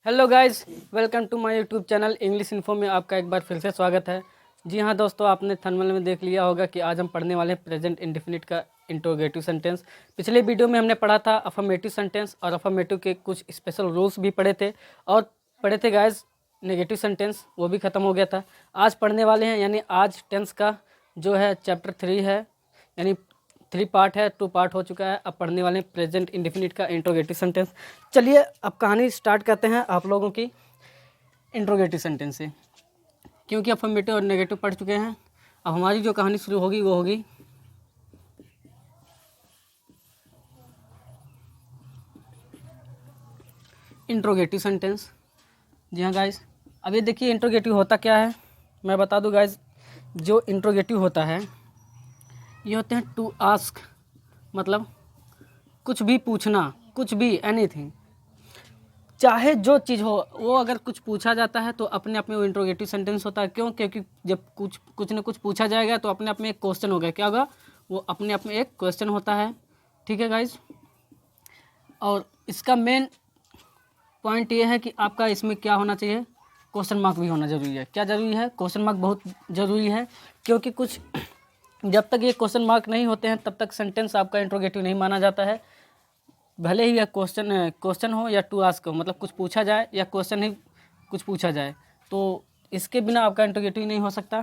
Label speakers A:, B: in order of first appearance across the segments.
A: Hello guys, welcome to my YouTube channel English Info में आपका एक बार फिर से स्वागत है। जी हाँ दोस्तों, आपने थंबनेल में देख लिया होगा कि आज हम पढ़ने वाले हैं प्रेजेंट इंडेफिनिट का इंट्रोगेटिव सेंटेंस। पिछले वीडियो में हमने पढ़ा था अफर्मेटिव सेंटेंस और अफर्मेटिव के कुछ स्पेशल रूल्स भी पढ़े थे और पढ़े थे गाइस नेगेटिव सेंटेंस, वो भी ख़त्म हो गया था। आज पढ़ने वाले हैं, यानी आज टेंस का जो है चैप्टर 3 है, यानी 3 पार्ट है, 2 पार्ट हो चुका है। अब पढ़ने वाले हैं प्रेजेंट इंडेफिनिट का इंट्रोगेटिव सेंटेंस। चलिए अब कहानी स्टार्ट करते हैं आप लोगों की इंट्रोगेटिव सेंटेंस से, क्योंकि अफर्मेटिव और नेगेटिव पढ़ चुके हैं। अब हमारी जो कहानी शुरू होगी वो होगी इंट्रोगेटिव सेंटेंस। जी हाँ गाइस, अब ये देखिए इंट्रोगेटिव होता क्या है, मैं बता दूं गाइस। जो इंट्रोगेटिव होता है ये होते हैं टू आस्क, मतलब कुछ भी पूछना, कुछ भी, एनीथिंग, चाहे जो चीज़ हो वो अगर कुछ पूछा जाता है तो अपने आप में वो इंट्रोगेटिव सेंटेंस होता है। क्यों? क्योंकि जब कुछ न कुछ पूछा जाएगा तो अपने आप में एक क्वेश्चन होगा। क्या होगा? वो अपने आप में एक क्वेश्चन होता है। ठीक है गाइज, और इसका मेन पॉइंट ये है कि आपका इसमें क्या होना चाहिए, क्वेश्चन मार्क भी होना ज़रूरी है। क्या ज़रूरी है? क्वेश्चन मार्क बहुत ज़रूरी है, क्योंकि कुछ जब तक ये क्वेश्चन मार्क नहीं होते हैं तब तक सेंटेंस आपका इंट्रोगेटिव नहीं माना जाता है। भले ही यह क्वेश्चन हो या टू आस्क हो, मतलब कुछ पूछा जाए या क्वेश्चन ही कुछ पूछा जाए, तो इसके बिना आपका इंट्रोगेटिव नहीं हो सकता।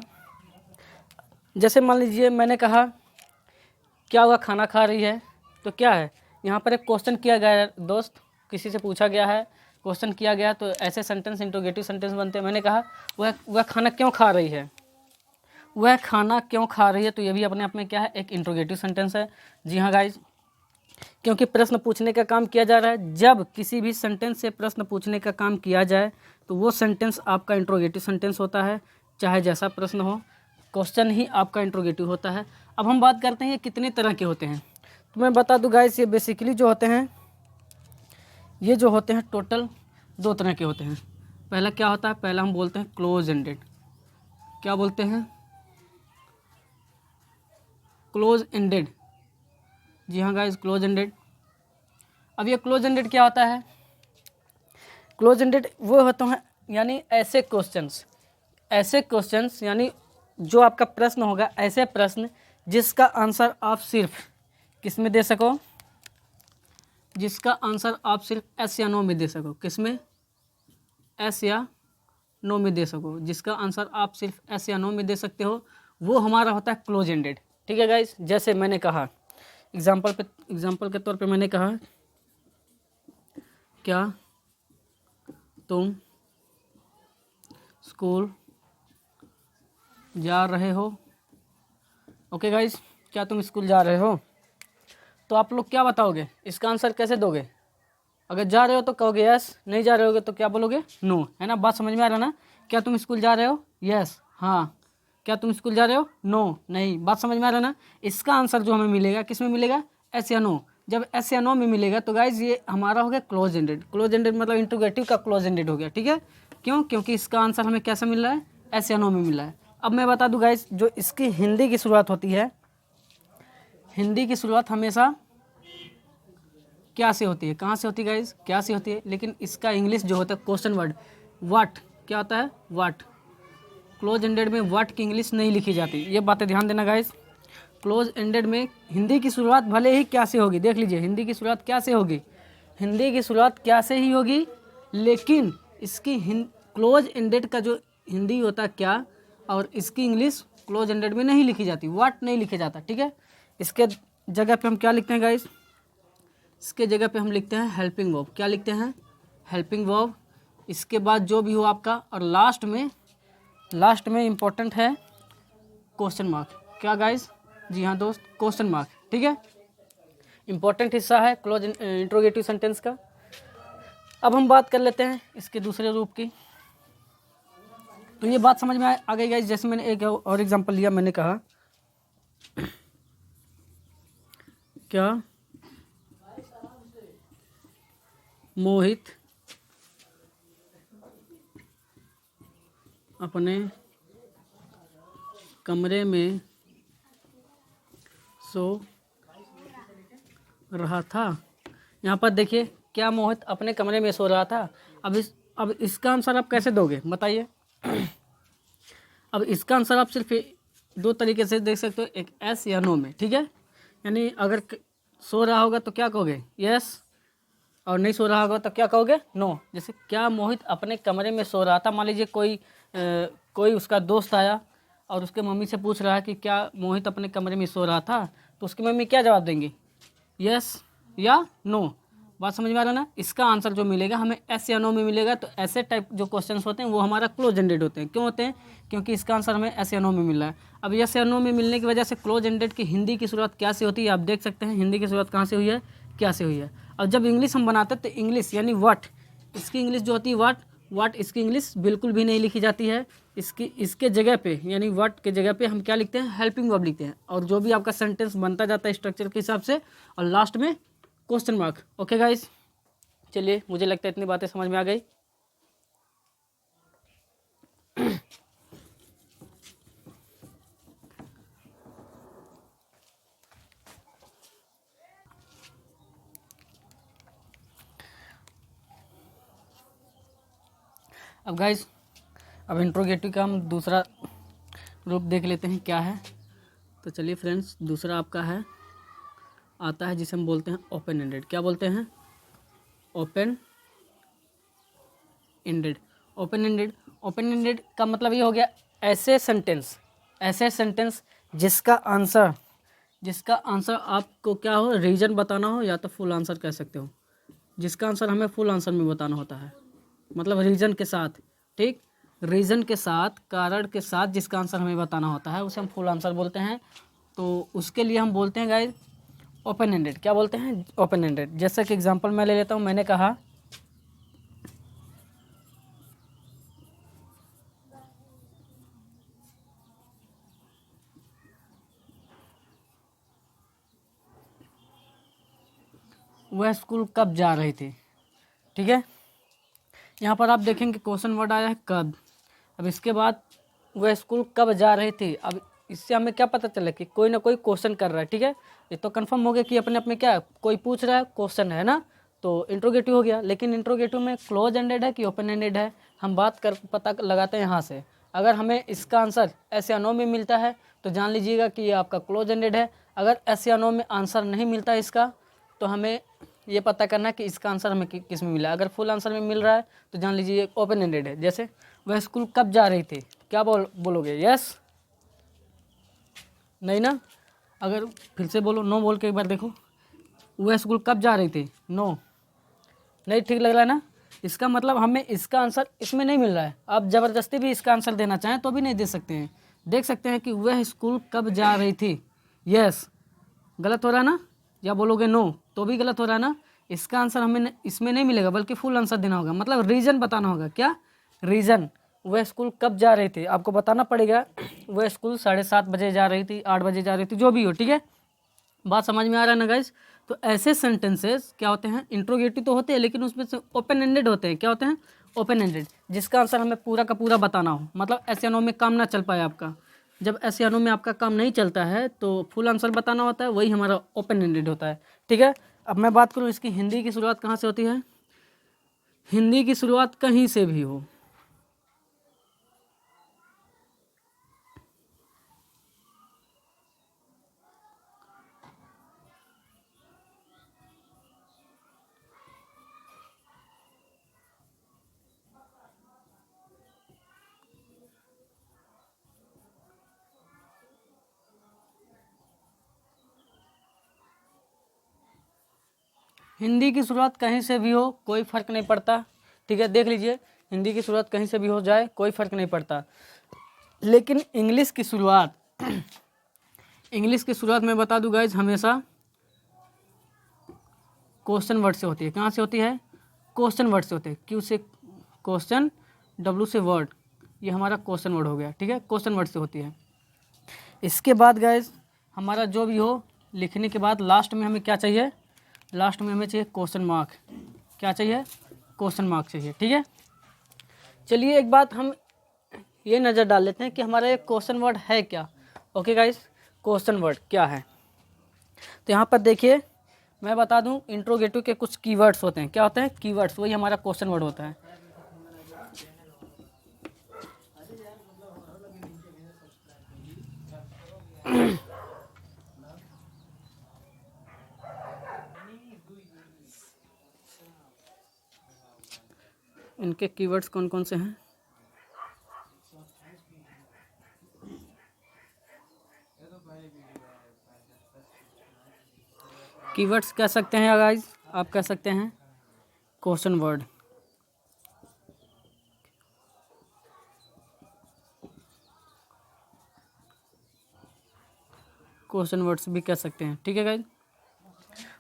A: जैसे मान लीजिए मैंने कहा क्या हुआ, खाना खा रही है, तो क्या है, यहाँ पर एक क्वेश्चन किया गया है दोस्त, किसी से पूछा गया है, क्वेश्चन किया गया, तो ऐसे सेंटेंस इंट्रोगेटिव सेंटेंस बनते हैं। मैंने कहा वह खाना क्यों खा रही है, वह खाना क्यों खा रही है, तो ये भी अपने आप में क्या है, एक इंट्रोगेटिव सेंटेंस है। जी हाँ गाइज, क्योंकि प्रश्न पूछने का काम किया जा रहा है। जब किसी भी सेंटेंस से प्रश्न पूछने का काम किया जाए तो वो सेंटेंस आपका इंट्रोगेटिव सेंटेंस होता है, चाहे जैसा प्रश्न हो, क्वेश्चन ही आपका इंट्रोगेटिव होता है। अब हम बात करते हैं ये कितने तरह के होते हैं, तो मैं बता दूं गाइस, ये बेसिकली जो होते हैं, ये जो होते हैं टोटल 2 तरह के होते हैं। पहला क्या होता है, पहला हम बोलते हैं क्लोज एंडेड। क्या बोलते हैं? Close ended. जी हाँ गाइस, क्लोज एंडेड। अब ये क्लोज एंडेड क्या होता है? क्लोज एंडेड वो होते हैं, यानी ऐसे क्वेश्चंस, यानी जो आपका प्रश्न होगा, ऐसे प्रश्न जिसका आंसर आप सिर्फ किस में दे सको, जिसका आंसर आप सिर्फ एस या नो में दे सको। किस में? एस या नो में दे सको। जिसका आंसर आप सिर्फ एस या नो में दे सकते हो, वो हमारा होता है क्लोज एंडेड। ठीक है गाइस, जैसे मैंने कहा एग्जाम्पल के तौर पे मैंने कहा क्या तुम स्कूल जा रहे हो? ओके गाइस, क्या तुम स्कूल जा रहे हो? तो आप लोग क्या बताओगे, इसका आंसर कैसे दोगे? अगर जा रहे हो तो कहोगे यस, नहीं जा रहे होगे तो क्या बोलोगे? नो। है ना? बात समझ में आ रहा ना? क्या तुम स्कूल जा रहे हो? यस, हाँ। क्या तुम स्कूल जा रहे हो? नो, नहीं। बात समझ में आ रहा ना? इसका आंसर जो हमें मिलेगा किस में मिलेगा? एस या नो। जब एस या नो में मिलेगा तो गाइज ये हमारा हो गया क्लोज एंडेड। क्लोज एंडेड मतलब इंट्रोगेटिव का क्लोज एंडेड हो गया। ठीक है? क्यों? क्योंकि इसका आंसर हमें कैसा मिल रहा है? एस या नो में मिल रहा है। अब मैं बता दूं गाइज, जो इसकी हिंदी की शुरुआत होती है, हिंदी की शुरुआत हमेशा क्या से होती है? कहाँ से होती है गाइज? क्या से होती है। लेकिन इसका इंग्लिश जो होता है क्वेश्चन वर्ड, व्हाट, क्या होता है? व्हाट। क्लोज एंडेड में व्हाट की इंग्लिश नहीं लिखी जाती, ये बातें ध्यान देना गाइज। क्लोज एंडेड में हिंदी की शुरुआत भले ही क्या से होगी, देख लीजिए, हिंदी की शुरुआत क्या से होगी, हिंदी की शुरुआत क्या से ही होगी, लेकिन इसकी क्लोज एंडेड का जो हिंदी होता है क्या, और इसकी इंग्लिश क्लोज एंडेड में नहीं लिखी जाती, व्हाट नहीं लिखा जाता। ठीक है? इसके जगह पे हम क्या लिखते हैं गाइज? इसके जगह पे हम लिखते हैं हेल्पिंग वर्ब। क्या लिखते हैं? Helping verb. इसके बाद जो भी हो आपका, और लास्ट में इम्पोर्टेंट है क्वेश्चन मार्क। क्या गाइस? जी हाँ दोस्त, क्वेश्चन मार्क। ठीक है? इम्पोर्टेंट हिस्सा है क्लोज इंट्रोगेटिव सेंटेंस का। अब हम बात कर लेते हैं इसके दूसरे रूप की। तो ये बात समझ में आ गई गाइस। जैसे मैंने एक और एग्जांपल लिया, मैंने कहा क्या मोहित अपने कमरे में सो रहा था। यहाँ पर देखिए, क्या मोहित अपने कमरे में सो रहा था। अब अब इसका आंसर आप कैसे दोगे बताइए। अब इसका आंसर आप सिर्फ दो तरीके से देख सकते हो, एक एस या नो में, ठीक है। यानी अगर सो रहा होगा तो क्या कहोगे, यस, और नहीं सो रहा होगा तो क्या कहोगे, नो। जैसे क्या मोहित अपने कमरे में सो रहा था, मान लीजिए कोई उसका दोस्त आया और उसके मम्मी से पूछ रहा है कि क्या मोहित अपने कमरे में सो रहा था, तो उसकी मम्मी क्या जवाब देंगी, यस या नो। बात समझ में आ रहा है ना। इसका आंसर जो मिलेगा हमें एस या नो में मिलेगा। तो ऐसे टाइप जो क्वेश्चंस होते हैं वो हमारा क्लोज एंडेड होते हैं। क्यों होते हैं, क्योंकि इसका आंसर हमें एस या नो में मिल रहा है। अब एस या नो में मिलने की वजह से क्लोज एंडेड की हिंदी की शुरुआत क्या से होती है, आप देख सकते हैं हिंदी की शुरुआत कहाँ से हुई है, क्या से हुई है। और जब इंग्लिश हम बनाते हैं तो इंग्लिश यानी व्हाट, इसकी इंग्लिश जो होती है व्हाट, इसकी इंग्लिश बिल्कुल भी नहीं लिखी जाती है। इसके जगह पे यानी व्हाट के जगह पे हम क्या लिखते हैं, हेल्पिंग वर्ब लिखते हैं। और जो भी आपका सेंटेंस बनता जाता है स्ट्रक्चर के हिसाब से, और लास्ट में क्वेश्चन मार्क। ओके गाइस, चलिए मुझे लगता है इतनी बातें समझ में आ गई। अब गाइस, अब इंट्रोगेटिव का हम दूसरा रूप देख लेते हैं क्या है। तो चलिए फ्रेंड्स, दूसरा आपका है आता है जिसे हम बोलते हैं ओपन एंडेड। क्या बोलते हैं, ओपन एंडेड। ओपन एंडेड का मतलब ये हो गया ऐसे सेंटेंस जिसका आंसर आपको क्या हो, रीजन बताना हो, या तो फुल आंसर कह सकते हो। जिसका आंसर हमें फुल आंसर में बताना होता है, मतलब रीजन के साथ, ठीक, रीजन के साथ, कारण के साथ जिसका आंसर हमें बताना होता है उसे हम फुल आंसर बोलते हैं। तो उसके लिए हम बोलते हैं गाइस ओपन एंडेड। क्या बोलते हैं, ओपन एंडेड। जैसा कि एग्जांपल मैं ले लेता हूँ, मैंने कहा वह स्कूल कब जा रही थी, ठीक है। यहाँ पर आप देखेंगे क्वेश्चन वर्ड आया है कब। अब इसके बाद वह स्कूल कब जा रही थी। अब इससे हमें क्या पता चला कि कोई ना कोई क्वेश्चन कर रहा है, ठीक है। ये तो कंफर्म हो गया कि अपने अपने क्या कोई पूछ रहा है, क्वेश्चन है ना, तो इंट्रोगेटिव हो गया। लेकिन इंट्रोगेटिव में क्लोज एंडेड है कि ओपन एंडेड है, हम बात कर पता लगाते हैं यहाँ से। अगर हमें इसका आंसर एस या नो में मिलता है तो जान लीजिएगा कि ये आपका क्लोज एंडेड है। अगर एस या नो में आंसर नहीं मिलता है इसका, तो हमें ये पता करना है कि इसका आंसर हमें किस में मिला है। अगर फुल आंसर में मिल रहा है तो जान लीजिए ओपन एंडेड है। जैसे वह स्कूल कब जा रही थी, क्या बोलोगे, यस, नहीं ना। अगर फिर से बोलो, नो बोल के एक बार देखो, वह स्कूल कब जा रही थी, नो, नहीं ठीक लग रहा है ना। इसका मतलब हमें इसका आंसर इसमें नहीं मिल रहा है। आप ज़बरदस्ती भी इसका आंसर देना चाहें तो भी नहीं दे सकते हैं। देख सकते हैं कि वह स्कूल कब जा रही थी, यस, गलत हो रहा है ना। या बोलोगे नो तो भी गलत हो रहा है ना। इसका आंसर हमें इसमें नहीं मिलेगा, बल्कि फुल आंसर देना होगा, मतलब रीज़न बताना होगा। क्या रीज़न, वह स्कूल कब जा रही थी आपको बताना पड़ेगा। वह स्कूल 7:30 बजे जा रही थी, 8 बजे जा रही थी, जो भी हो, ठीक है। बात समझ में आ रहा है ना गाइस। तो ऐसे सेंटेंसेस क्या होते हैं, इंट्रोगेटिव तो होते हैं लेकिन उसमें से ओपन एंडेड होते हैं। क्या होते हैं, ओपन एंडेड, जिसका आंसर हमें पूरा का पूरा बताना हो, मतलब एस या नो में काम ना चल पाए आपका। जब एस या नो में आपका काम नहीं चलता है तो फुल आंसर बताना होता है, वही हमारा ओपन एंडेड होता है, ठीक है। अब मैं बात करूँ इसकी हिंदी की शुरुआत कहाँ से होती है। हिंदी की शुरुआत कहीं से भी हो, हिंदी की शुरुआत कहीं से भी हो कोई फ़र्क नहीं पड़ता, ठीक है। देख लीजिए, हिंदी की शुरुआत कहीं से भी हो जाए कोई फ़र्क नहीं पड़ता। लेकिन इंग्लिश की शुरुआत मैं बता दूं गाइज, हमेशा क्वेश्चन वर्ड से होती है। कहाँ से होती है, क्वेश्चन वर्ड से होते हैं। क्यू से क्वेश्चन, डब्ल्यू से वर्ड, ये हमारा क्वेश्चन वर्ड हो गया, ठीक है। क्वेश्चन वर्ड से होती है। इसके बाद गाइज हमारा जो भी हो लिखने के बाद लास्ट में हमें क्या चाहिए, लास्ट में हमें चाहिए क्वेश्चन मार्क। क्या चाहिए, क्वेश्चन मार्क चाहिए, ठीक है। चलिए एक बात हम ये नज़र डाल लेते हैं कि हमारा ये क्वेश्चन वर्ड है क्या। ओके गाइस, क्वेश्चन वर्ड क्या है। तो यहाँ पर देखिए मैं बता दूं, इंट्रोगेटिव के कुछ कीवर्ड्स होते हैं। क्या होते हैं, कीवर्ड्स, वही हमारा क्वेश्चन वर्ड होता है। इनके कीवर्ड्स कौन कौन से हैं? कीवर्ड्स कह सकते हैं गाइस, आप कह सकते हैं क्वेश्चन वर्ड। क्वेश्चन वर्ड्स भी कह सकते हैं, ठीक है गाइस।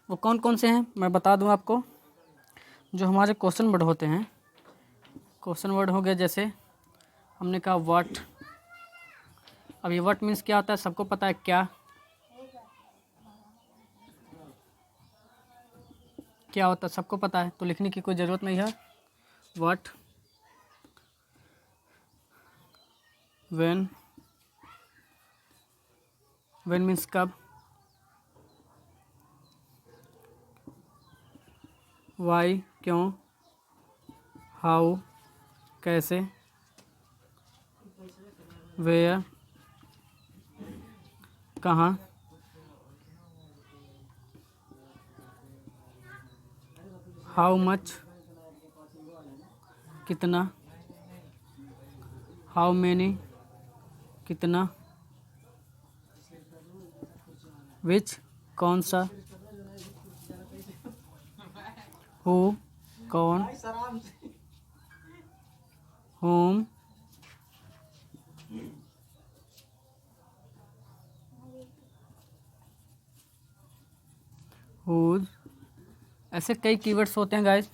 A: वो कौन कौन से हैं मैं बता दूं आपको। जो हमारे क्वेश्चन वर्ड होते हैं, क्वेश्चन वर्ड हो गए जैसे हमने कहा व्हाट। अब ये व्हाट मीन्स क्या होता है, सबको पता है क्या होता है, सबको पता है, तो लिखने की कोई ज़रूरत नहीं है। व्हाट, व्हेन, व्हेन मीन्स कब, वाई क्यों, हाउ कैसे, वेयर कहाँ, हाउ मच कितना, हाउ मैनी कितना, विच कौन सा, हु कौन, होम हुज। ऐसे कई कीवर्ड्स होते हैं गाइस।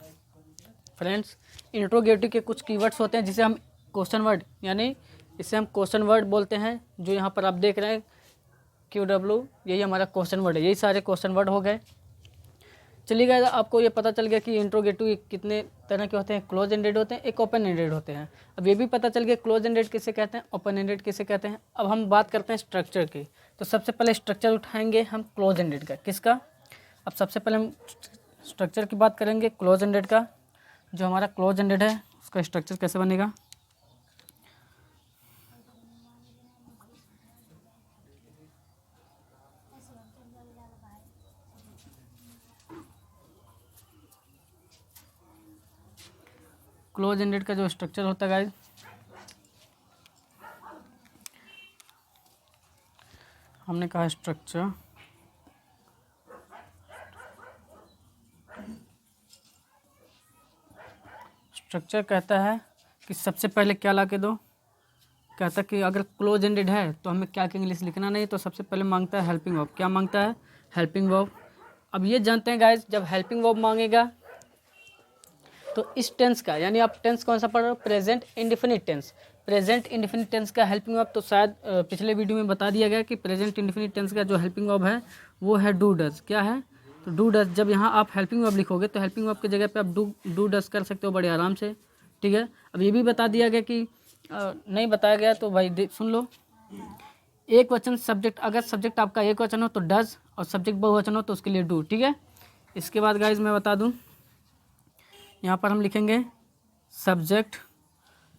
A: फ्रेंड्स, इंट्रोगेटिव के कुछ कीवर्ड्स होते हैं जिसे हम क्वेश्चन वर्ड, यानी इसे हम क्वेश्चन वर्ड बोलते हैं। जो यहाँ पर आप देख रहे हैं QW, यही हमारा क्वेश्चन वर्ड है। यही सारे क्वेश्चन वर्ड हो गए। चलिए गाइस, आपको ये पता चल गया कि इंट्रोगेटिव कितने तरह के होते हैं। क्लोज एंडेड होते हैं, एक ओपन एंडेड होते हैं। अब ये भी पता चल गया क्लोज एंडेड किसे कहते हैं, ओपन एंडेड किसे कहते हैं। अब हम बात करते हैं स्ट्रक्चर की। तो सबसे पहले स्ट्रक्चर उठाएंगे हम क्लोज एंडेड का। किसका? अब सबसे पहले हम स्ट्रक्चर की बात करेंगे क्लोज एंडेड का। जो हमारा क्लोज एंडेड है उसका स्ट्रक्चर कैसे बनेगा। क्लोज एंडेड का जो स्ट्रक्चर होता है गाइस, हमने कहा स्ट्रक्चर, स्ट्रक्चर कहता है कि सबसे पहले क्या ला के दो। कहता है कि अगर क्लोज एंडेड है तो हमें क्या क्या इंग्लिश लिखना नहीं, तो सबसे पहले मांगता है हेल्पिंग वर्ब। क्या मांगता है? Helping verb. अब ये जानते हैं गाइस, जब हेल्पिंग वर्ब मांगेगा तो इस टेंस का, यानी आप टेंस कौन सा पढ़ रहे हो, present indefinite tense. Present indefinite tense का हेल्पिंग वर्ब तो शायद पिछले वीडियो में बता दिया गया कि प्रेजेंट इंडेफिनिट टेंस का जो हेल्पिंग वर्ब है वो है डू डज। क्या है? तो डू डज। जब यहाँ आप हेल्पिंग वर्ब लिखोगे तो हेल्पिंग वर्ब की जगह पे आप डू डज कर सकते हो बड़े आराम से, ठीक है। अब ये भी बता दिया गया कि नहीं बताया गया तो भाई सुन लो। एक वचन सब्जेक्ट, अगर सब्जेक्ट आपका एक वचन हो तो डज, और सब्जेक्ट बहुवचन हो तो उसके लिए डू, ठीक है। इसके बाद गाइज मैं बता दूं, यहाँ पर हम लिखेंगे सब्जेक्ट।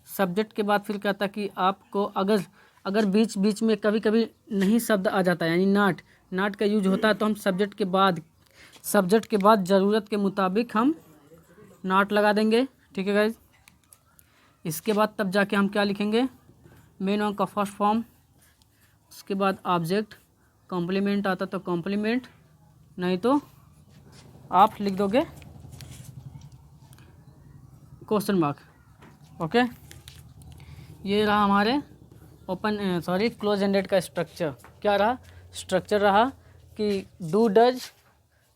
A: सब्जेक्ट के बाद फिर कहता कि आपको अगर बीच बीच में कभी कभी नहीं शब्द आ जाता है, यानी नाट का यूज होता है, तो हम सब्जेक्ट के बाद ज़रूरत के मुताबिक हम नाट लगा देंगे, ठीक है गाइज। इसके बाद तब जाके हम क्या लिखेंगे, मेन नाउन का फर्स्ट फॉर्म, उसके बाद ऑब्जेक्ट, कॉम्प्लीमेंट आता तो कॉम्प्लीमेंट, नहीं तो आप लिख दोगे क्वेश्चन मार्क। ओके, ये रहा हमारे क्लोज एंडेड का स्ट्रक्चर। क्या रहा? स्ट्रक्चर रहा कि डू डज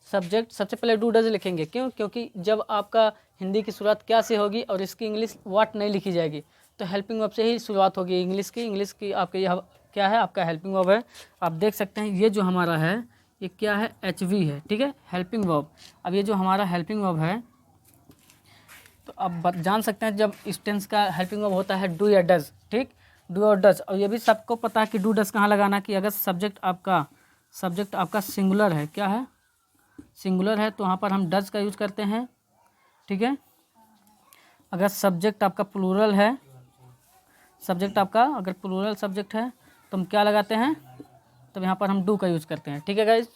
A: सब्जेक्ट, सबसे पहले डू डज लिखेंगे। क्यों? क्योंकि जब आपका हिंदी की शुरुआत क्या से होगी और इसकी इंग्लिश व्हाट नहीं लिखी जाएगी, तो हेल्पिंग वर्ब से ही शुरुआत होगी इंग्लिश की आपके यह क्या है, आपका हेल्पिंग वर्ब है। आप देख सकते हैं ये जो हमारा है ये क्या है, HV है, ठीक है, हेल्पिंग वर्ब। अब ये जो हमारा हेल्पिंग वर्ब है, तो अब जान सकते हैं जब इस टेंस का हेल्पिंग वर्ब होता है डू या डज, ठीक, डू और डज। और ये भी सबको पता है कि डू डज कहाँ लगाना, कि अगर सब्जेक्ट आपका सिंगुलर है, क्या है, सिंगुलर है, तो वहाँ पर हम डज का यूज करते हैं, ठीक है। अगर सब्जेक्ट आपका प्लूरल है, अगर प्लूरल सब्जेक्ट है तो हम क्या लगाते हैं, तब यहाँ पर हम डू का यूज करते हैं, ठीक है गाइज।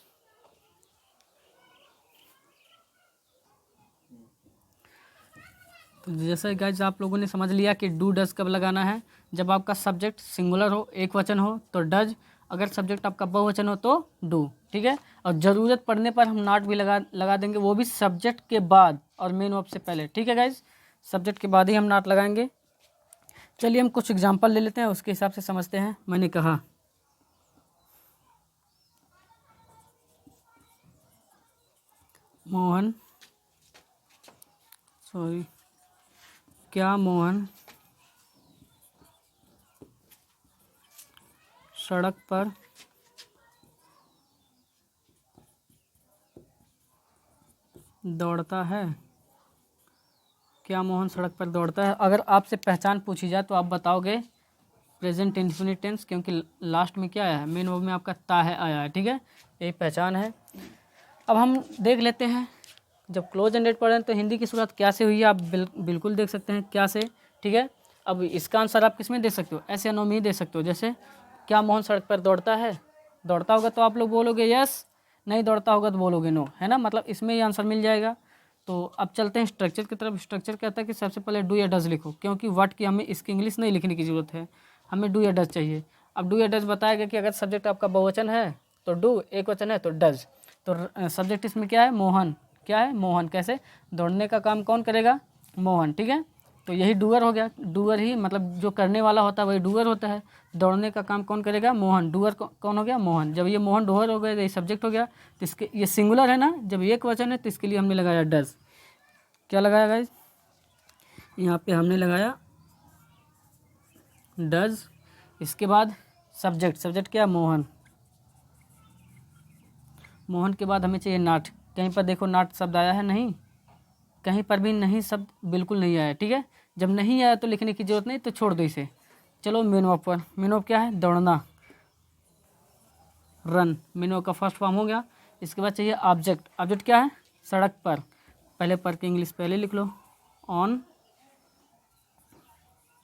A: तो जैसे गाइज आप लोगों ने समझ लिया कि डू डज कब लगाना है, जब आपका सब्जेक्ट सिंगुलर हो, एक वचन हो तो डज, अगर सब्जेक्ट आपका बहुवचन हो तो डू, ठीक है। और ज़रूरत पड़ने पर हम नॉट भी लगा देंगे, वो भी सब्जेक्ट के बाद और मेन वर्ब से पहले, ठीक है गाइज। सब्जेक्ट के बाद ही हम नॉट लगाएंगे। चलिए हम कुछ एग्जाम्पल ले लेते हैं, उसके हिसाब से समझते हैं। मैंने कहा मोहन, सॉरी, क्या मोहन सड़क पर दौड़ता है? क्या मोहन सड़क पर दौड़ता है? अगर आपसे पहचान पूछी जाए तो आप बताओगे प्रेजेंट इंडेफिनिट टेंस, क्योंकि लास्ट में क्या आया है, मेन वर्ब में आपका ता है आया है, ठीक है, यही पहचान है। अब हम देख लेते हैं, जब क्लोज एंडेड पढ़ रहे हैं तो हिंदी की शुरुआत क्या से हुई है, आप बिल्कुल देख सकते हैं क्या से, ठीक है। अब इसका आंसर आप किस में दे सकते हो, ऐसे या नो में ही दे सकते हो। जैसे क्या मोहन सड़क पर दौड़ता है, दौड़ता होगा तो आप लोग बोलोगे यस, नहीं दौड़ता होगा तो बोलोगे नो, है ना, मतलब इसमें ही आंसर मिल जाएगा। तो अब चलते हैं स्ट्रक्चर की तरफ। स्ट्रक्चर कहता है कि सबसे पहले डू या डज लिखो, क्योंकि व्हाट की हमें इसकी इंग्लिश नहीं लिखने की ज़रूरत है, हमें डू या डज चाहिए। अब डू या डज बताएगा कि अगर सब्जेक्ट आपका बहुवचन है तो डू, एक वचन है तो डज। तो सब्जेक्ट इसमें क्या है, मोहन, क्या है, मोहन। कैसे, दौड़ने का काम कौन करेगा, मोहन, ठीक है। तो यही डूअर हो गया, डूअर ही मतलब जो करने वाला होता है वही डूअर होता है। दौड़ने का काम कौन करेगा, मोहन, डूअर कौन हो गया, मोहन। जब ये मोहन डूअर हो गया तो ये सब्जेक्ट हो गया, तो इसके ये सिंगुलर है ना, जब एक वचन है तो इसके लिए हमने लगाया डज। क्या लगाया गाइस, यहाँ पे हमने लगाया डज। इसके बाद सब्जेक्ट, सब्जेक्ट क्या, मोहन। मोहन के बाद हमें चाहिए नाट। कहीं पर देखो नाट शब्द आया है, नहीं, कहीं पर भी नहीं शब्द बिल्कुल नहीं आया, ठीक है। जब नहीं आया तो लिखने की जरूरत नहीं, तो छोड़ दो इसे। चलो मेन वर्ब पर। मेन वर्ब क्या है, दौड़ना, रन, मेन वर्ब का फर्स्ट फॉर्म हो गया। इसके बाद चाहिए ऑब्जेक्ट। ऑब्जेक्ट क्या है, सड़क पर, पहले पर की इंग्लिश पहले लिख लो, on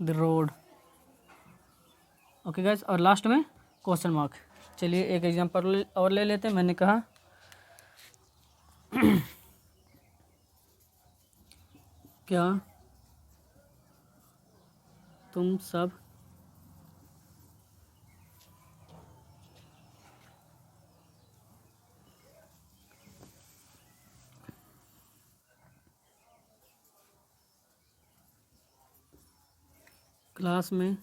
A: the road, okay guys. और लास्ट में क्वेश्चन मार्क। चलिए एक एग्जांपल और ले लेते हैं। मैंने कहा क्या तुम सब क्लास में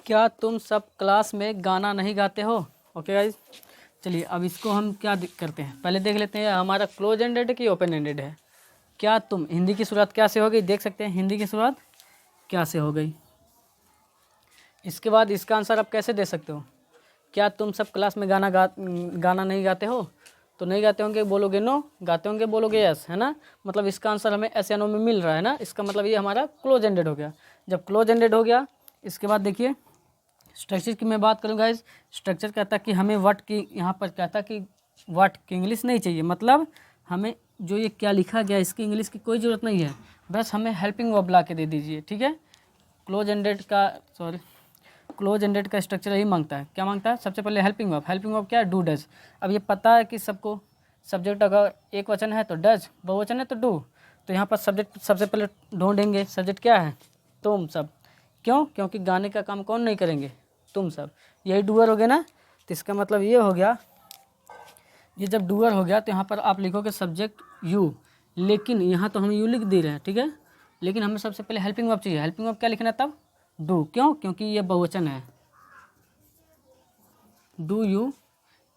A: क्या तुम सब क्लास में गाना नहीं गाते हो, ओके गाइज। चलिए अब इसको हम क्या करते हैं, पहले देख लेते हैं हमारा क्लोज एंडेड है कि ओपन एंडेड है। क्या तुम, हिंदी की शुरुआत क्या से हो गई, देख सकते हैं हिंदी की शुरुआत क्या से हो गई। इसके बाद इसका आंसर आप कैसे दे सकते हो, क्या तुम सब क्लास में गाना नहीं गाते हो, तो नहीं गाते होंगे बोलोगे नो, गाते होंगे बोलोगे यस, है ना। मतलब इसका आंसर हमें एस या नो में मिल रहा है ना, इसका मतलब ये हमारा क्लोज एंडेड हो गया। जब क्लोज एंडेड हो गया, इसके बाद देखिए स्ट्रक्चर की मैं बात करूँ गाइज। स्ट्रक्चर कहता कि हमें व्हाट की, यहाँ पर कहता कि व्हाट की इंग्लिश नहीं चाहिए, मतलब हमें जो ये क्या लिखा गया इसकी इंग्लिश की कोई ज़रूरत नहीं है, बस हमें हेल्पिंग वर्ब ला के दे दीजिए, ठीक है। क्लोज एंडेड का, सॉरी, क्लोज एंडेड का स्ट्रक्चर यही मांगता है, क्या मांगता है, सबसे पहले हेल्पिंग वर्ब। हेल्पिंग वर्ब क्या है, डू डज। अब ये पता है कि सबको सब्जेक्ट अगर एक वचन है तो डज, बहुवचन है तो डू। तो यहाँ पर सब्जेक्ट सबसे पहले ढूंढेंगे, सब्जेक्ट क्या है, तुम सब। क्यों, क्योंकि गाने का काम कौन नहीं करेंगे, तुम सब, यही डूअर हो गया ना। तो इसका मतलब ये हो गया, ये जब डूअर हो गया तो यहाँ पर आप लिखोगे सब्जेक्ट यू, लेकिन यहाँ तो हम यू लिख दे रहे हैं, ठीक है, लेकिन हमें सबसे पहले हेल्पिंग वर्ब चाहिए। हेल्पिंग वर्ब क्या लिखना है तब, डू। क्यों, क्योंकि ये बहुवचन है, डू यू,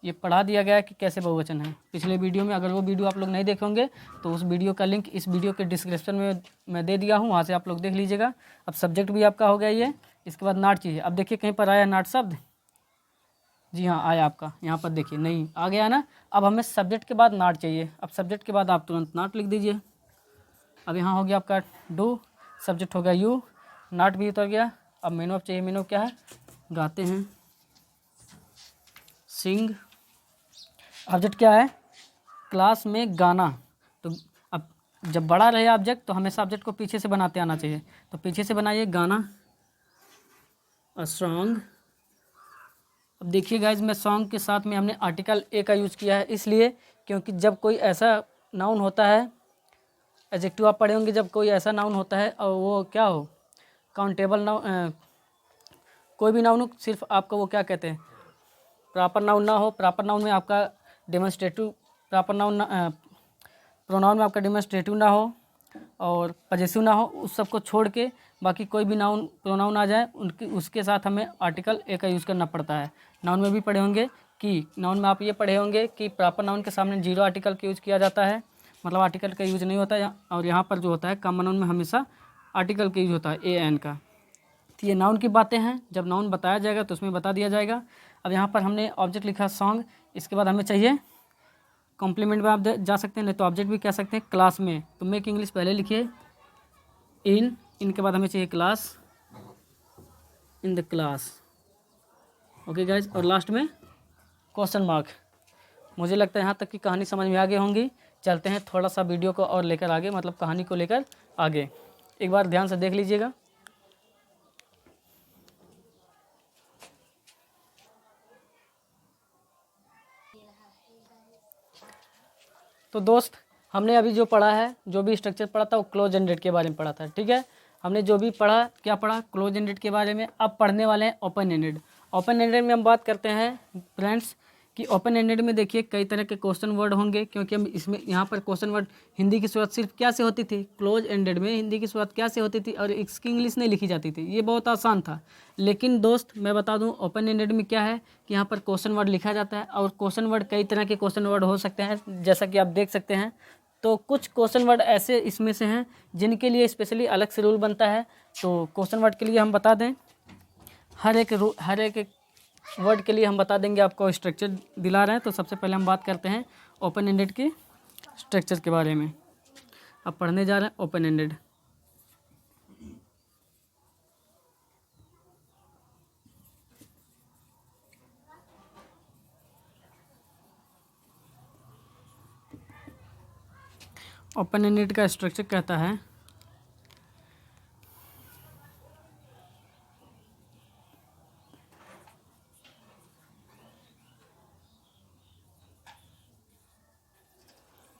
A: ये पढ़ा दिया गया है कि कैसे बहुवचन है पिछले वीडियो में। अगर वो वीडियो आप लोग नहीं देखे होंगे तो उस वीडियो का लिंक इस वीडियो के डिस्क्रिप्शन में मैं दे दिया हूँ, वहाँ से आप लोग देख लीजिएगा। अब सब्जेक्ट भी आपका हो गया ये। इसके बाद नाट चाहिए। अब देखिए कहीं पर आया नाट शब्द, जी हाँ आया आपका, यहाँ पर देखिए नहीं आ गया ना। अब हमें सब्जेक्ट के बाद नाट चाहिए। अब सब्जेक्ट के बाद आप तुरंत नाट लिख दीजिए। अब यहाँ हो गया आपका डू, सब्जेक्ट हो गया यू, नाट भी उतर गया। अब मेन वर्ब चाहिए। मेन वर्ब क्या है, गाते हैं, सिंग, ऑब्जेक्ट क्या है, क्लास में गाना। तो अब जब बड़ा रहे ऑब्जेक्ट तो हमेशा ऑब्जेक्ट को पीछे से बनाते आना चाहिए। तो पीछे से बनाइए गाना, अ सॉन्ग। अब देखिए गाइज, मैं सॉन्ग के साथ में हमने आर्टिकल ए का यूज़ किया है, इसलिए क्योंकि जब कोई ऐसा नाउन होता है, एडजेक्टिव आप पढ़े होंगे, जब कोई ऐसा नाउन होता है और वो क्या हो, काउंटेबल नाउन, कोई भी नाउन हो, सिर्फ आपका वो क्या कहते हैं, प्रॉपर नाउन ना हो। प्रॉपर नाउन में आपका डेमोन्स्ट्रेटिव, प्रॉपर नाउन प्रोनाउन में आपका डेमोन्स्ट्रेटिव ना हो और पजेसिव ना हो, उस सब को छोड़ के बाकी कोई भी नाउन प्रोनाउन आ जाए उनकी, उसके साथ हमें आर्टिकल ए का यूज़ करना पड़ता है। नाउन में भी पढ़े होंगे कि नाउन में आप ये पढ़े होंगे कि प्रॉपर नाउन के सामने जीरो आर्टिकल का यूज़ किया जाता है, मतलब आर्टिकल का यूज़ नहीं होता है। और यहाँ पर जो होता है कॉमन नाउन में हमेशा आर्टिकल का यूज़ होता है, ए एन का। तो ये नाउन की बातें हैं, जब नाउन बताया जाएगा तो उसमें बता दिया जाएगा। अब यहाँ पर हमने ऑब्जेक्ट लिखा सॉन्ग, इसके बाद हमें चाहिए कॉम्प्लीमेंट में आप जा सकते हैं, नहीं तो ऑब्जेक्ट भी कह सकते हैं क्लास में। तो मेक इंग्लिश पहले लिखिए, इन के बाद हमें चाहिए class, in the class. Okay guys, और लास्ट में क्वेश्चन मार्क। मुझे लगता है यहाँ तक की कहानी समझ में आ गई होंगी। चलते हैं थोड़ा सा वीडियो को और लेकर आगे, मतलब कहानी को लेकर आगे। एक बार ध्यान से देख लीजिएगा। तो दोस्त, हमने अभी जो पढ़ा है, जो भी स्ट्रक्चर पढ़ा था वो क्लोज एंडेड के बारे में पढ़ा था, ठीक है। हमने जो भी पढ़ा, क्या पढ़ा, क्लोज एंडेड के बारे में। अब पढ़ने वाले हैं ओपन एंडेड। ओपन एंडेड में हम बात करते हैं फ्रेंड्स कि ओपन एंडेड में देखिए कई तरह के क्वेश्चन वर्ड होंगे, क्योंकि हम इसमें यहाँ पर क्वेश्चन वर्ड, हिंदी की शुरुआत सिर्फ क्या से होती थी, क्लोज एंडेड में हिंदी की शुरुआत क्या से होती थी, और इसकी इंग्लिश नहीं लिखी जाती थी। ये बहुत आसान था। लेकिन दोस्त मैं बता दूं, ओपन एंडेड में क्या है कि यहाँ पर क्वेश्चन वर्ड लिखा जाता है, और क्वेश्चन वर्ड कई तरह के क्वेश्चन वर्ड हो सकते हैं, जैसा कि आप देख सकते हैं। तो कुछ क्वेश्चन वर्ड ऐसे इसमें से हैं जिनके लिए स्पेशली अलग से रूल बनता है। तो क्वेश्चन वर्ड के लिए हम बता दें, हर एक वर्ड के लिए हम बता देंगे, आपको स्ट्रक्चर दिला रहे हैं। तो सबसे पहले हम बात करते हैं ओपन एंडेड के स्ट्रक्चर के बारे में। अब पढ़ने जा रहे हैं ओपन एंडेड। ओपन एंडेड का स्ट्रक्चर कहता है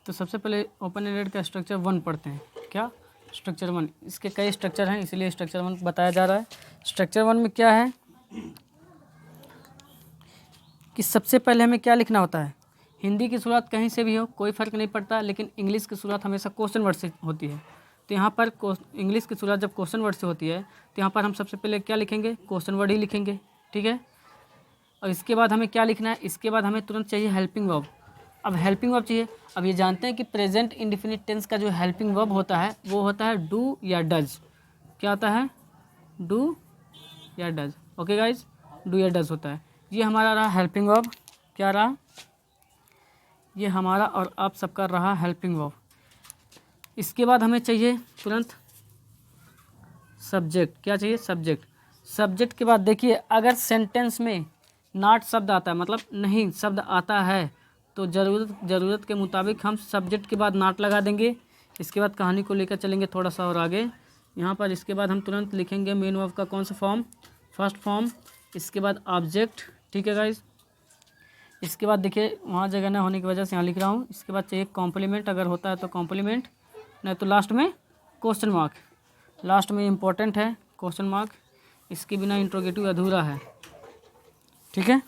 A: तो सबसे पहले ओपन एंडेड का स्ट्रक्चर 1 पढ़ते हैं। क्या, स्ट्रक्चर 1। इसके कई स्ट्रक्चर हैं, इसलिए स्ट्रक्चर 1 बताया जा रहा है। स्ट्रक्चर 1 में क्या है कि सबसे पहले हमें क्या लिखना होता है। हिंदी की शुरुआत कहीं से भी हो कोई फ़र्क नहीं पड़ता, लेकिन इंग्लिश की शुरुआत हमेशा क्वेश्चन वर्ड से होती है। तो यहाँ पर इंग्लिश की शुरुआत जब क्वेश्चन वर्ड से होती है तो यहाँ पर हम सबसे पहले क्या लिखेंगे, क्वेश्चन वर्ड ही लिखेंगे, ठीक है। और इसके बाद हमें क्या लिखना है, इसके बाद हमें तुरंत चाहिए हेल्पिंग वर्ब। अब हेल्पिंग वर्ब चाहिए। अब ये जानते हैं कि प्रेजेंट इंडेफिनिट टेंस का जो हेल्पिंग वर्ब होता है वो होता है डू या डज। क्या होता है, डू या डज। ओके गाइज, डू या डज होता है। ये हमारा रहा हेल्पिंग वर्ब। क्या रहा, ये हमारा और आप सबका रहा हेल्पिंग वर्ब। इसके बाद हमें चाहिए तुरंत सब्जेक्ट। क्या चाहिए, सब्जेक्ट। सब्जेक्ट के बाद देखिए, अगर सेंटेंस में नॉट शब्द आता है, मतलब नहीं शब्द आता है, तो ज़रूरत के मुताबिक हम सब्जेक्ट के बाद नॉट लगा देंगे। इसके बाद कहानी को लेकर चलेंगे थोड़ा सा और आगे। यहाँ पर इसके बाद हम तुरंत लिखेंगे मेन वर्ब का कौन सा फॉर्म, फर्स्ट फॉर्म। इसके बाद ऑब्जेक्ट, ठीक है गाइज। इसके बाद देखिए वहाँ जगह ना होने की वजह से यहाँ लिख रहा हूँ। इसके बाद चाहिए कॉम्प्लीमेंट, अगर होता है तो कॉम्प्लीमेंट, नहीं तो लास्ट में क्वेश्चन मार्क। लास्ट में इम्पोर्टेंट है क्वेश्चन मार्क, इसके बिना इंट्रोगेटिव अधूरा है, ठीक है।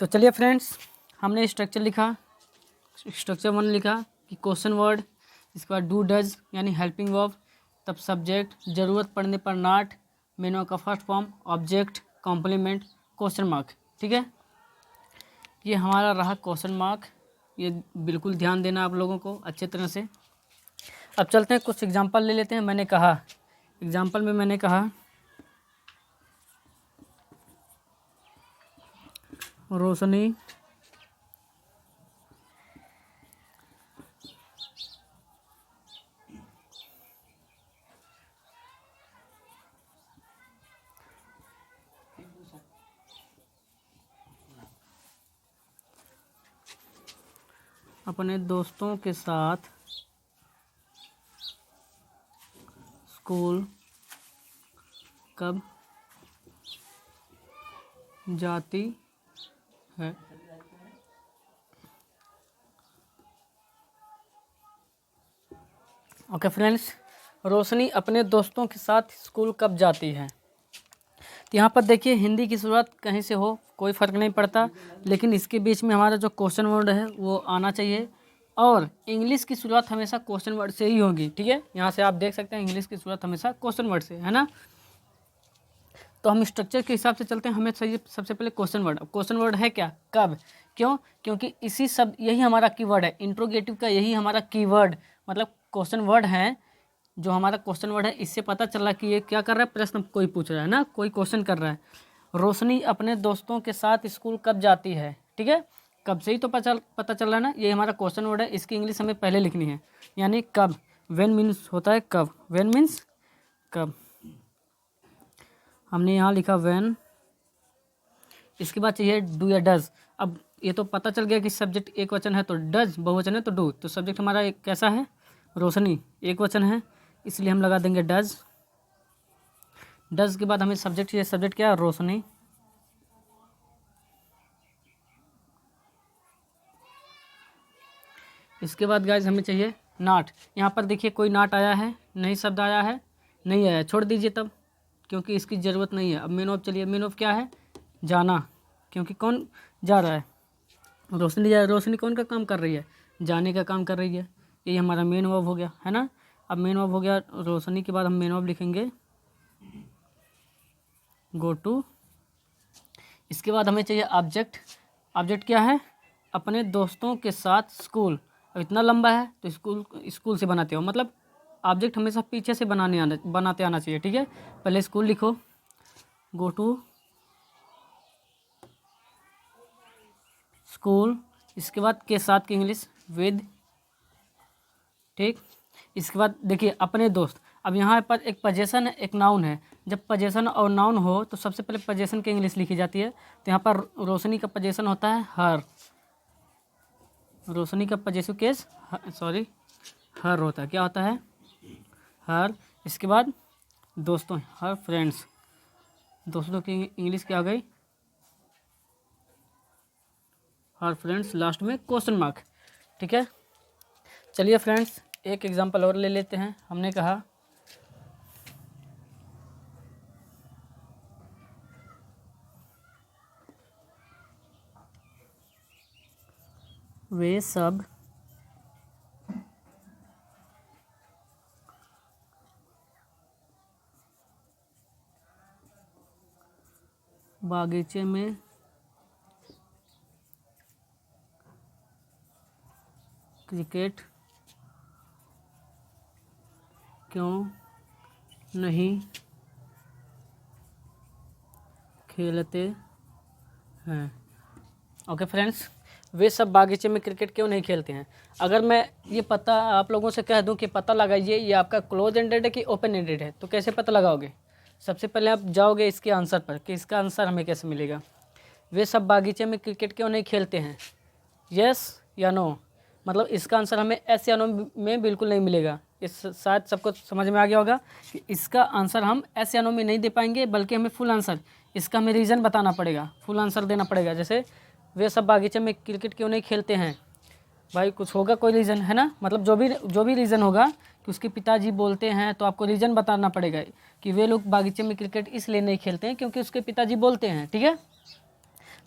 A: तो चलिए फ्रेंड्स, हमने स्ट्रक्चर लिखा, स्ट्रक्चर 1 लिखा कि क्वेश्चन वर्ड, इसके बाद डू डज यानी हेल्पिंग वर्ब, तब सब्जेक्ट, ज़रूरत पड़ने पर नॉट, मेनू का first form, object, complement, question mark, ठीक है। ये हमारा रहा क्वेश्चन मार्क। ये बिल्कुल ध्यान देना आप लोगों को अच्छे तरह से। अब चलते हैं कुछ एग्जांपल ले लेते हैं। मैंने कहा एग्जांपल में मैंने कहा रोशनी अपने दोस्तों के साथ स्कूल कब जाती है। ओके फ्रेंड्स, रोशनी अपने दोस्तों के साथ स्कूल कब जाती है। तो यहाँ पर देखिए, हिंदी की शुरुआत कहीं से हो कोई फ़र्क नहीं पड़ता, लेकिन इसके बीच में हमारा जो क्वेश्चन वर्ड है वो आना चाहिए। और इंग्लिश की शुरुआत हमेशा क्वेश्चन वर्ड से ही होगी, ठीक है। यहाँ से आप देख सकते हैं इंग्लिश की शुरुआत हमेशा क्वेश्चन वर्ड से, है ना। तो हम स्ट्रक्चर के हिसाब से चलते हैं। हमें चाहिए सबसे पहले क्वेश्चन वर्ड। क्वेश्चन वर्ड है क्या, कब। क्यों, क्योंकि इसी सब यही हमारा कीवर्ड है, इंट्रोगेटिव का यही हमारा कीवर्ड मतलब क्वेश्चन वर्ड है। जो हमारा क्वेश्चन वर्ड है, इससे पता चल रहा है कि ये क्या कर रहा है, प्रश्न कोई पूछ रहा है ना, कोई क्वेश्चन कर रहा है। रोशनी अपने दोस्तों के साथ स्कूल कब जाती है, ठीक है। कब से ही तो पता चल रहा है ना, ये हमारा क्वेश्चन वर्ड है। इसकी इंग्लिश हमें पहले लिखनी है, यानी कब। व्हेन मीन्स होता है कब, व्हेन मीन्स कब। हमने यहाँ लिखा व्हेन। इसके बाद चाहिए डू या डज। अब ये तो पता चल गया कि सब्जेक्ट एक वचन है तो डज, बहुवचन है तो डू। तो सब्जेक्ट हमारा एक कैसा है, रोशनी, एक वचन है, इसलिए हम लगा देंगे डज। डज के बाद हमें सब्जेक्ट चाहिए, सब्जेक्ट क्या है, रोशनी। इसके बाद गाइज हमें चाहिए नॉट। यहाँ पर देखिए कोई नॉट आया है, नहीं शब्द आया है, नहीं आया, छोड़ दीजिए तब, क्योंकि इसकी ज़रूरत नहीं है। अब मेन ऑफ चलिए, मेन ऑफ क्या है, जाना, क्योंकि कौन जा रहा है, रोशनी जा रही है। रोशनी कौन का काम कर रही है, जाने का काम कर रही है। ये हमारा मेन ऑफ हो गया, है ना। अब मेन ऑफ हो गया रोशनी के बाद हम मेन ऑफ लिखेंगे गो टू। इसके बाद हमें चाहिए ऑब्जेक्ट। ऑब्जेक्ट क्या है, अपने दोस्तों के साथ स्कूल। अब इतना लंबा है तो स्कूल से बनाते हो, मतलब ऑब्जेक्ट हमेशा पीछे से बनाते आना चाहिए, ठीक है। पहले स्कूल लिखो, गो टू स्कूल। इसके बाद के साथ की इंग्लिश विद, ठीक। इसके बाद देखिए अपने दोस्त। अब यहाँ पर एक पोजेशन है, एक नाउन है। जब पोजेशन और नाउन हो तो सबसे पहले पोजेशन की इंग्लिश लिखी जाती है। तो यहाँ पर रोशनी का पोजेशन होता है हर, रोशनी का पोजेसिव केस सॉरी हर होता है, क्या होता है, हर। इसके बाद दोस्तों, हर फ्रेंड्स, दोस्तों की इंग्लिश क्या आ गई, हर फ्रेंड्स। लास्ट में क्वेश्चन मार्क, ठीक है। चलिए फ्रेंड्स, एक एग्जांपल और ले लेते हैं। हमने कहा वे सब बागीचे में क्रिकेट क्यों नहीं खेलते हैं। ओके फ्रेंड्स, वे सब बागीचे में क्रिकेट क्यों नहीं खेलते हैं। अगर मैं ये पता आप लोगों से कह दूं कि पता लगाइए ये आपका क्लोज एंडेड है कि ओपन एंडेड है, तो कैसे पता लगाओगे। सबसे पहले आप जाओगे इसके आंसर पर कि इसका आंसर हमें कैसे मिलेगा। वे सब बागीचे में क्रिकेट क्यों नहीं खेलते हैं, यस या नो। मतलब इसका आंसर हमें एस या नो में बिल्कुल नहीं मिलेगा। इस शायद सबको समझ में आ गया होगा कि इसका आंसर हम एस या नो में नहीं दे पाएंगे, बल्कि हमें फुल आंसर, इसका हमें रीज़न बताना पड़ेगा, फुल आंसर देना पड़ेगा। जैसे वे सब बागीचे में क्रिकेट क्यों नहीं खेलते हैं, भाई कुछ होगा कोई रीज़न, है ना। मतलब जो भी रीज़न होगा कि उसके पिताजी बोलते हैं, तो आपको रीज़न बताना पड़ेगा कि वे लोग बागीचे में क्रिकेट इसलिए नहीं खेलते हैं क्योंकि उसके पिताजी बोलते हैं, ठीक है।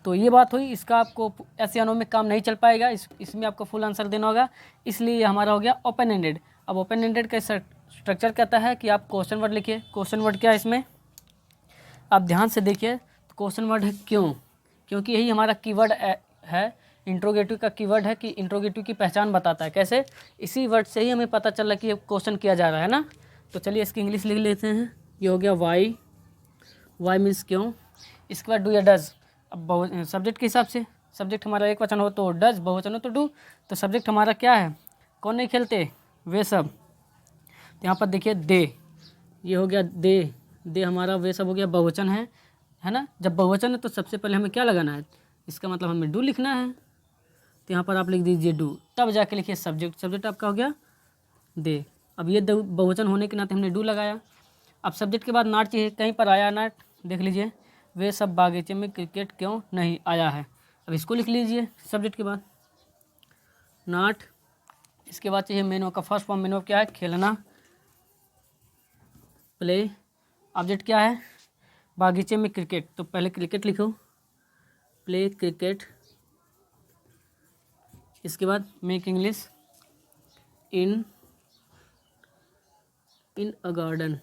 A: तो ये बात हुई, इसका आपको एस या नो में काम नहीं चल पाएगा, इसमें आपको फुल आंसर देना होगा, इसलिए ये हमारा हो गया ओपन एंडेड। अब ओपन एंडेड का स्ट्रक्चर कहता है कि आप क्वेश्चन वर्ड लिखिए। क्वेश्चन वर्ड क्या है इसमें, आप ध्यान से देखिए। तो क्वेश्चन वर्ड है क्यों, क्योंकि यही हमारा कीवर्ड है। इंट्रोगेटिव का कीवर्ड है कि इंट्रोगेटिव की पहचान बताता है। कैसे, इसी वर्ड से ही हमें पता चला कि ये क्वेश्चन किया जा रहा है ना। तो चलिए इसकी इंग्लिश लिख लेते हैं। ये हो गया वाई, वाई मीन्स क्यों। इसके बाद डू या डज। अब सब्जेक्ट के हिसाब से, सब्जेक्ट हमारा एक वचन हो तो डज, बहुवचन हो तो डू। तो सब्जेक्ट हमारा क्या है, कौन नहीं खेलते, वे सब। तो यहाँ पर देखिए दे, ये हो गया दे हमारा वे सब हो गया, बहुवचन है ना। जब बहुवचन है तो सबसे पहले हमें क्या लगाना है, इसका मतलब हमें डू लिखना है। तो यहाँ पर आप लिख दीजिए डू, तब जाके लिखिए सब्जेक्ट। सब्जेक्ट आपका हो गया दे। अब ये बहुवचन होने के नाते हमने डू लगाया। अब सब्जेक्ट के बाद नॉट चाहिए, कहीं पर आया नॉट, देख लीजिए, वे सब बागीचे में क्रिकेट क्यों नहीं आया है। अब इसको लिख लीजिए सब्जेक्ट के बाद नॉट। इसके बाद चाहिए मेन वर्ब का फर्स्ट फॉर्म। मेन वर्ब क्या है, खेलना, प्ले। ऑब्जेक्ट क्या है, बागीचे में क्रिकेट, तो पहले क्रिकेट लिखो, प्ले क्रिकेट। इसके बाद मेक इंग्लिश, इन अ गार्डन।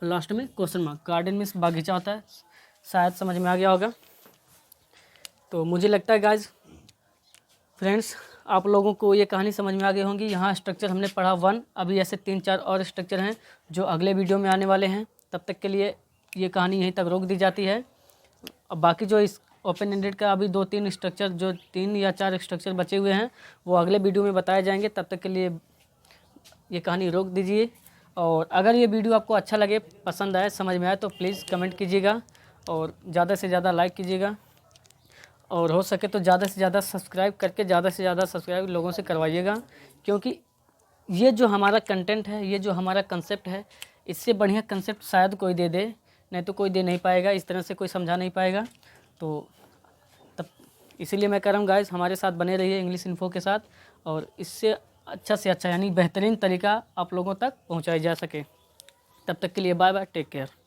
A: लास्ट में क्वेश्चन मार्क। गार्डन में बागीचा होता है, शायद समझ में आ गया होगा। तो मुझे लगता है गाइज फ्रेंड्स आप लोगों को ये कहानी समझ में आ गई होंगी। यहाँ स्ट्रक्चर हमने पढ़ा 1, अभी ऐसे 3-4 और स्ट्रक्चर हैं जो अगले वीडियो में आने वाले हैं। तब तक के लिए ये कहानी यहीं तक रोक दी जाती है। अब बाकी जो इस ओपन एंडेड का अभी 2-3 स्ट्रक्चर, जो 3 या 4 स्ट्रक्चर बचे हुए हैं, वो अगले वीडियो में बताए जाएंगे। तब तक के लिए ये कहानी रोक दीजिए। और अगर ये वीडियो आपको अच्छा लगे, पसंद आए, समझ में आए, तो प्लीज़ कमेंट कीजिएगा और ज़्यादा से ज़्यादा लाइक कीजिएगा। और हो सके तो ज़्यादा से ज़्यादा सब्सक्राइब करके ज़्यादा से ज़्यादा सब्सक्राइब लोगों से करवाइएगा। क्योंकि ये जो हमारा कंटेंट है, ये जो हमारा कंसेप्ट है, इससे बढ़िया कंसेप्ट शायद कोई दे दे, नहीं तो कोई दे नहीं पाएगा, इस तरह से कोई समझा नहीं पाएगा। तो तब इसीलिए मैं कह रहा हूँ गाइस, हमारे साथ बने रहिए इंग्लिश इन्फो के साथ, और इससे अच्छा से अच्छा यानी बेहतरीन तरीका आप लोगों तक पहुँचाई जा सके। तब तक के लिए बाय बाय, टेक केयर।